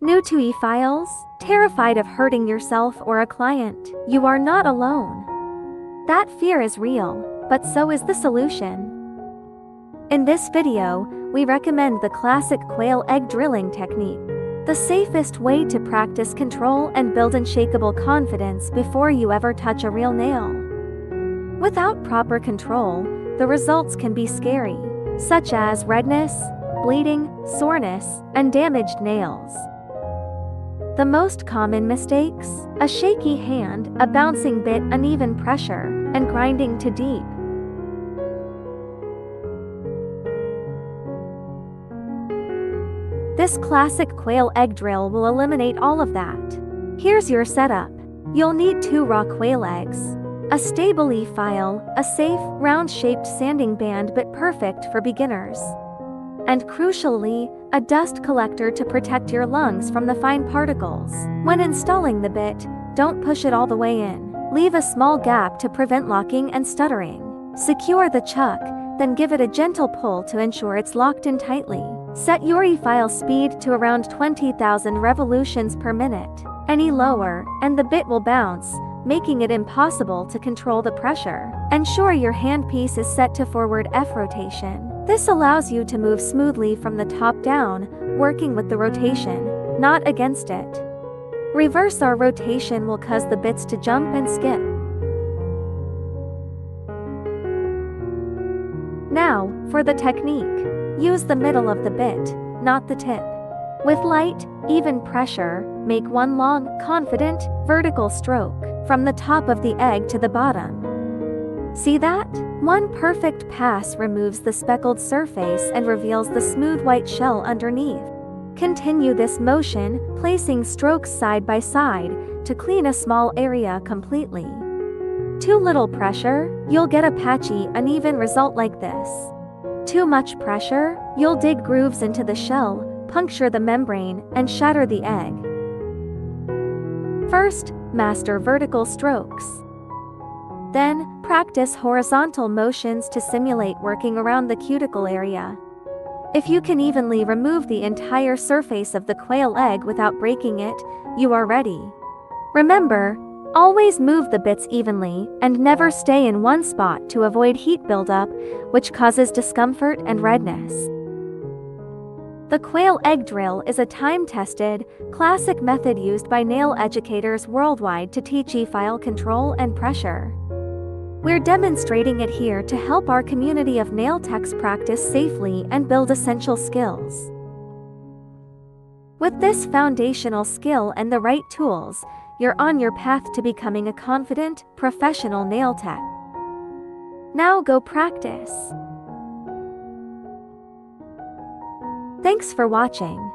New to e-files? Terrified of hurting yourself or a client? You are not alone. That fear is real, but so is the solution. In this video, we recommend the classic quail egg drilling technique, the safest way to practice control and build unshakable confidence before you ever touch a real nail. Without proper control, the results can be scary, such as redness, bleeding, soreness, and damaged nails. The most common mistakes: a shaky hand, a bouncing bit, uneven pressure, and grinding too deep. This classic quail egg drill will eliminate all of that. Here's your setup. You'll need 2 raw quail eggs, a stable e-file, a safe, round-shaped sanding band but perfect for beginners, and crucially, a dust collector to protect your lungs from the fine particles. When installing the bit, don't push it all the way in. Leave a small gap to prevent locking and stuttering. Secure the chuck, then give it a gentle pull to ensure it's locked in tightly. Set your e-file speed to around 20,000 revolutions per minute. Any lower, and the bit will bounce, making it impossible to control the pressure. Ensure your handpiece is set to forward F rotation. This allows you to move smoothly from the top down, working with the rotation, not against it. Reverse or rotation will cause the bits to jump and skip. Now, for the technique. Use the middle of the bit, not the tip. With light, even pressure, make one long, confident, vertical stroke, from the top of the egg to the bottom. See that? One perfect pass removes the speckled surface and reveals the smooth white shell underneath. Continue this motion, placing strokes side by side, to clean a small area completely. Too little pressure, you'll get a patchy, uneven result like this. Too much pressure, you'll dig grooves into the shell, puncture the membrane, and shatter the egg. First, master vertical strokes. Then, practice horizontal motions to simulate working around the cuticle area. If you can evenly remove the entire surface of the quail egg without breaking it, you are ready. Remember, always move the bits evenly, and never stay in one spot to avoid heat buildup, which causes discomfort and redness. The quail egg drill is a time-tested, classic method used by nail educators worldwide to teach e-file control and pressure. We're demonstrating it here to help our community of nail techs practice safely and build essential skills. With this foundational skill and the right tools, you're on your path to becoming a confident, professional nail tech. Now go practice. Thanks for watching.